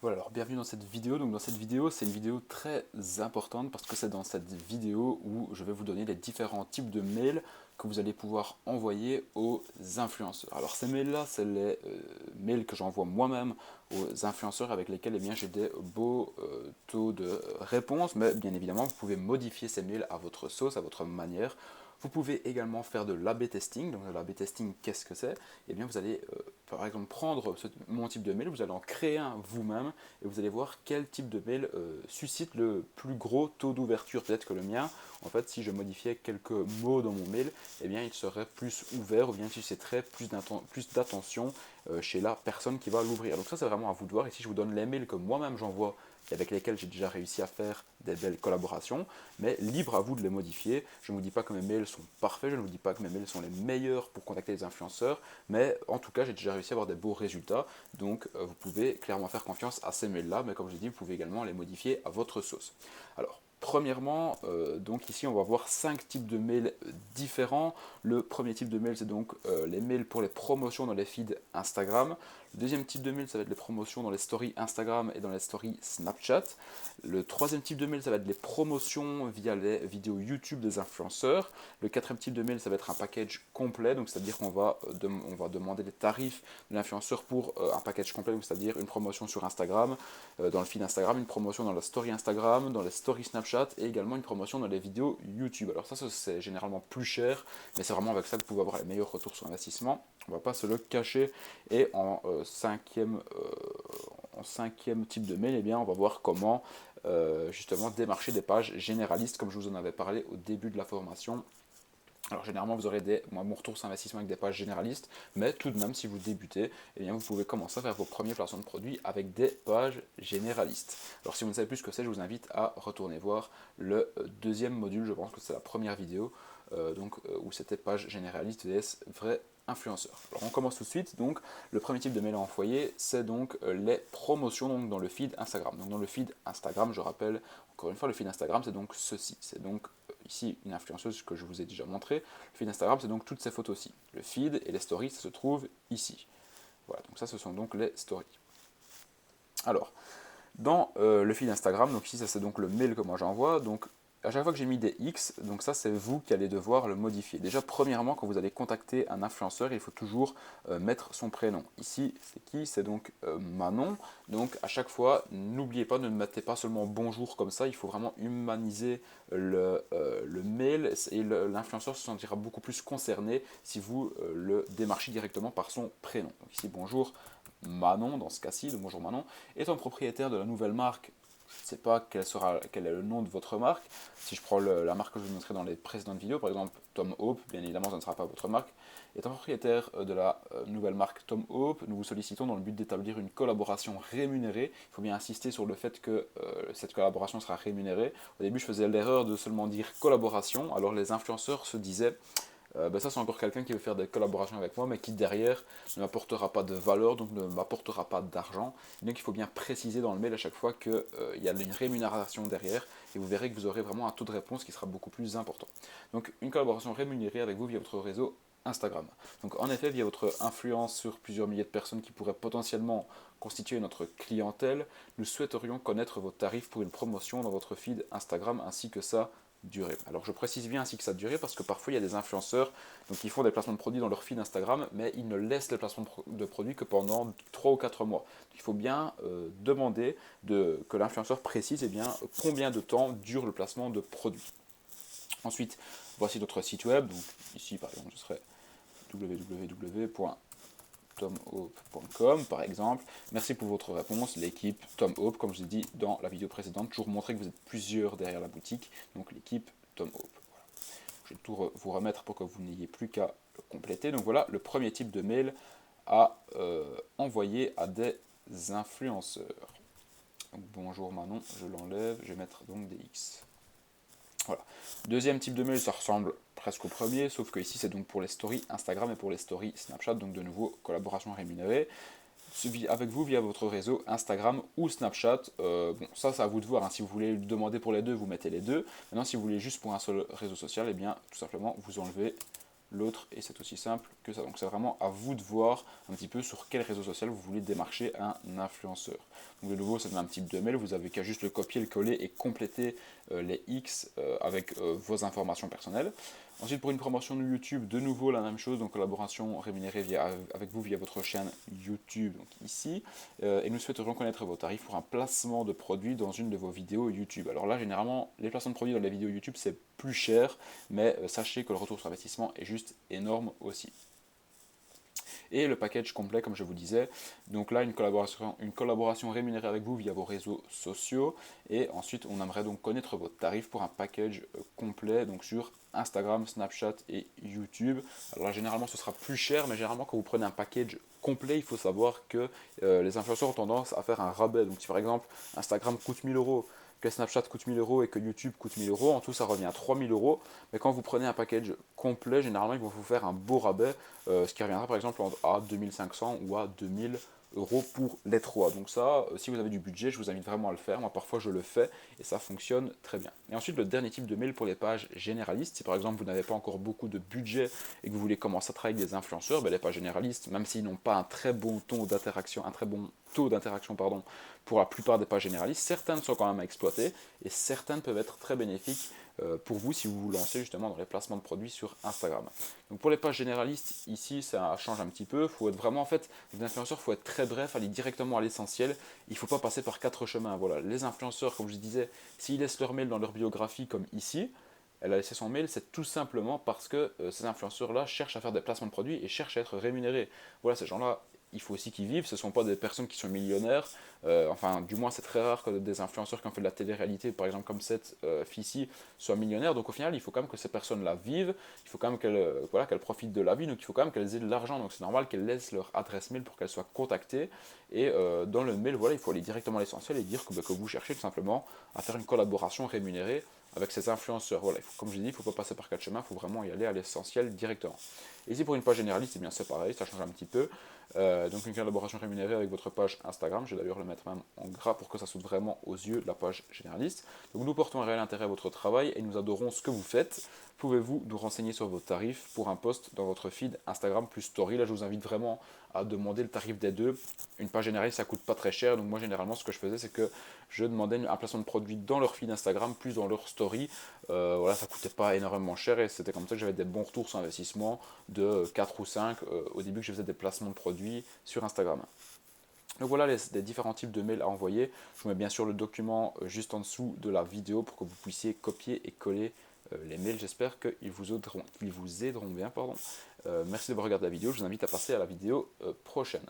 Voilà, alors bienvenue dans cette vidéo. Donc dans cette vidéo, c'est une vidéo très importante parce que c'est dans cette vidéo où je vais vous donner les différents types de mails que vous allez pouvoir envoyer aux influenceurs. Alors ces mails-là, c'est les mails que j'envoie moi-même aux influenceurs avec lesquels j'ai des beaux taux de réponse, mais bien évidemment, vous pouvez modifier ces mails à votre sauce, à votre manière. Vous pouvez également faire de l'A/B testing. Donc l'A/B testing, qu'est-ce que c'est? Eh bien, vous allez par exemple prendre mon type de mail, vous allez en créer un vous-même et vous allez voir quel type de mail suscite le plus gros taux d'ouverture. Peut-être que le mien, en fait, si je modifiais quelques mots dans mon mail, eh bien, il serait plus ouvert ou bien il susciterait plus d'attention chez la personne qui va l'ouvrir. Donc ça, c'est vraiment à vous de voir. Ici, je vous donne les mails que moi-même j'envoie et avec lesquels j'ai déjà réussi à faire des belles collaborations, mais libre à vous de les modifier. Je ne vous dis pas que mes mails sont parfaits, je ne vous dis pas que mes mails sont les meilleurs pour contacter les influenceurs, mais en tout cas, j'ai déjà réussi à avoir des beaux résultats, donc vous pouvez clairement faire confiance à ces mails-là, mais comme je l'ai dit, vous pouvez également les modifier à votre sauce. Alors, premièrement, donc ici on va voir 5 types de mails différents. Le premier type de mail, c'est donc les mails pour les promotions dans les feeds Instagram. Le deuxième type de mail, ça va être les promotions dans les stories Instagram et dans les stories Snapchat. Le troisième type de mail, ça va être les promotions via les vidéos YouTube des influenceurs. Le quatrième type de mail, ça va être un package complet, donc c'est-à-dire qu'on va, on va demander les tarifs de l'influenceur pour un package complet, c'est-à-dire une promotion sur Instagram, dans le feed Instagram, une promotion dans la story Instagram, dans les stories Snapchat et également une promotion dans les vidéos YouTube. Alors ça c'est généralement plus cher, mais c'est vraiment avec ça que vous pouvez avoir les meilleurs retours sur investissement. On ne va pas se le cacher. Et en cinquième type de mail, eh bien, on va voir comment justement démarcher des pages généralistes, comme je vous en avais parlé au début de la formation. Alors généralement vous aurez mon retour sur investissement avec des pages généralistes, mais tout de même si vous débutez, eh bien, vous pouvez commencer à faire vos premiers placements de produits avec des pages généralistes. Alors si vous ne savez plus ce que c'est, je vous invite à retourner voir le deuxième module, je pense que c'est la première vidéo, où c'était page généraliste vs vrai influenceur. Alors on commence tout de suite, donc le premier type de mail à envoyer, c'est donc les promotions donc, dans le feed Instagram. Donc dans le feed Instagram, je rappelle encore une fois, le feed Instagram c'est donc ceci, c'est donc ici une influenceuse que je vous ai déjà montré. Le feed Instagram, c'est donc toutes ces photos-ci. Le feed et les stories, ça se trouve ici. Voilà, donc ça, ce sont donc les stories. Alors, dans le feed Instagram, donc ici, ça c'est donc le mail que moi j'envoie. Donc, à chaque fois que j'ai mis des X, donc ça c'est vous qui allez devoir le modifier. Déjà, premièrement, quand vous allez contacter un influenceur, il faut toujours mettre son prénom. Ici, c'est qui? C'est donc Manon. Donc à chaque fois, n'oubliez pas, ne mettez pas seulement bonjour comme ça, il faut vraiment humaniser le mail et l'influenceur se sentira beaucoup plus concerné si vous le démarchez directement par son prénom. Donc ici, bonjour Manon, dans ce cas-ci, donc bonjour Manon, étant propriétaire de la nouvelle marque, je ne sais pas quel est le nom de votre marque. Si je prends la marque que je vous montrais dans les précédentes vidéos, par exemple Tom Hope, bien évidemment, ça ne sera pas votre marque. Étant propriétaire de la nouvelle marque Tom Hope, nous vous sollicitons dans le but d'établir une collaboration rémunérée. Il faut bien insister sur le fait que cette collaboration sera rémunérée. Au début, je faisais l'erreur de seulement dire collaboration, alors les influenceurs se disaient ça c'est encore quelqu'un qui veut faire des collaborations avec moi, mais qui derrière ne m'apportera pas de valeur, donc ne m'apportera pas d'argent. Donc il faut bien préciser dans le mail à chaque fois qu'il y a une rémunération derrière, et vous verrez que vous aurez vraiment un taux de réponse qui sera beaucoup plus important. Donc une collaboration rémunérée avec vous via votre réseau Instagram. Donc en effet, via votre influence sur plusieurs milliers de personnes qui pourraient potentiellement constituer notre clientèle, nous souhaiterions connaître vos tarifs pour une promotion dans votre feed Instagram ainsi que sa durée. Alors je précise bien ainsi que sa durée parce que parfois il y a des influenceurs donc, qui font des placements de produits dans leur feed Instagram, mais ils ne laissent les placements de produits que pendant 3 ou 4 mois. Donc, il faut bien demander que l'influenceur précise bien, combien de temps dure le placement de produits. Ensuite, voici notre site web. Donc, ici par exemple, ce serait www.tomhope.com par exemple. Merci pour votre réponse, l'équipe Tom Hope, comme je l'ai dit dans la vidéo précédente, toujours montrer que vous êtes plusieurs derrière la boutique, donc l'équipe Tom Hope. Voilà. Je vais tout vous remettre pour que vous n'ayez plus qu'à le compléter. Donc voilà le premier type de mail à envoyer à des influenceurs. Donc bonjour Manon, je l'enlève, je vais mettre donc des X. Voilà. Deuxième type de mail, ça ressemble presque au premier, sauf que ici c'est donc pour les stories Instagram et pour les stories Snapchat, donc de nouveau collaboration rémunérée avec vous via votre réseau Instagram ou Snapchat. Bon, ça c'est à vous de voir, hein. Si vous voulez le demander pour les deux, vous mettez les deux. Maintenant, si vous voulez juste pour un seul réseau social, eh bien tout simplement vous enlevez l'autre et c'est aussi simple que ça. Donc c'est vraiment à vous de voir un petit peu sur quel réseau social vous voulez démarcher un influenceur. Donc de nouveau c'est le même type de mail, vous avez qu'à juste le copier, le coller et compléter les X avec vos informations personnelles. Ensuite pour une promotion de YouTube, de nouveau la même chose, donc collaboration rémunérée avec vous via votre chaîne YouTube, donc ici, et nous souhaiterions connaître vos tarifs pour un placement de produit dans une de vos vidéos YouTube. Alors là généralement les placements de produits dans les vidéos YouTube c'est plus cher, mais sachez que le retour sur investissement est juste énorme aussi. Et le package complet, comme je vous disais, donc là une collaboration rémunérée avec vous via vos réseaux sociaux, et ensuite on aimerait donc connaître vos tarifs pour un package complet, donc sur Instagram, Snapchat et YouTube. Alors là généralement ce sera plus cher, mais généralement quand vous prenez un package complet, il faut savoir que les influenceurs ont tendance à faire un rabais. Donc si par exemple Instagram coûte 1000 €, que Snapchat coûte 1000 € et que YouTube coûte 1000 €, en tout ça revient à 3000 €. Mais quand vous prenez un package complet, généralement ils vont vous faire un beau rabais, ce qui reviendra par exemple à 2500 ou à 2000 € pour les trois. Donc ça, si vous avez du budget, je vous invite vraiment à le faire. Moi parfois je le fais et ça fonctionne très bien. Et ensuite le dernier type de mail pour les pages généralistes, si par exemple vous n'avez pas encore beaucoup de budget et que vous voulez commencer à travailler avec des influenceurs, ben les pages généralistes, même s'ils n'ont pas un très bon taux d'interaction, pardon, pour la plupart des pages généralistes, certaines sont quand même à exploiter et certaines peuvent être très bénéfiques pour vous si vous vous lancez justement dans les placements de produits sur Instagram. Donc pour les pages généralistes, ici ça change un petit peu. Faut être vraiment, en fait, les influenceurs, il faut être très bref, aller directement à l'essentiel. Il ne faut pas passer par quatre chemins. Voilà, les influenceurs, comme je disais, s'ils laissent leur mail dans leur biographie comme ici, elle a laissé son mail, c'est tout simplement parce que ces influenceurs-là cherchent à faire des placements de produits et cherchent à être rémunérés. Voilà, ces gens-là, il faut aussi qu'ils vivent, ce ne sont pas des personnes qui sont millionnaires, enfin du moins c'est très rare que des influenceurs qui ont fait de la télé-réalité, par exemple comme cette fille-ci, soient millionnaires, donc au final il faut quand même que ces personnes-là vivent, il faut quand même voilà, qu'elles profitent de la vie, donc il faut quand même qu'elles aient de l'argent, donc c'est normal qu'elles laissent leur adresse mail pour qu'elles soient contactées, et dans le mail, voilà, il faut aller directement à l'essentiel et dire que vous cherchez tout simplement à faire une collaboration rémunérée avec ces influenceurs. Voilà, comme je l'ai dit, il ne faut pas passer par quatre chemins, il faut vraiment y aller à l'essentiel directement. Et ici pour une page généraliste, eh bien c'est pareil, ça change un petit peu. Donc une collaboration rémunérée avec votre page Instagram, je vais d'ailleurs le mettre même en gras pour que ça saute vraiment aux yeux de la page généraliste. Donc nous portons un réel intérêt à votre travail et nous adorons ce que vous faites. Pouvez-vous nous renseigner sur vos tarifs pour un post dans votre feed Instagram plus story? Là je vous invite vraiment à demander le tarif des deux. Une page généraliste ça coûte pas très cher, donc moi généralement ce que je faisais c'est que je demandais un placement de produit dans leur feed Instagram plus dans leur story. Voilà, ça coûtait pas énormément cher et c'était comme ça que j'avais des bons retours sur investissement de 4 ou 5 au début que je faisais des placements de produits sur Instagram. Donc voilà les différents types de mails à envoyer. Je vous mets bien sûr le document juste en dessous de la vidéo pour que vous puissiez copier et coller les mails. J'espère qu'ils vous aideront bien. Merci d'avoir regardé la vidéo. Je vous invite à passer à la vidéo prochaine.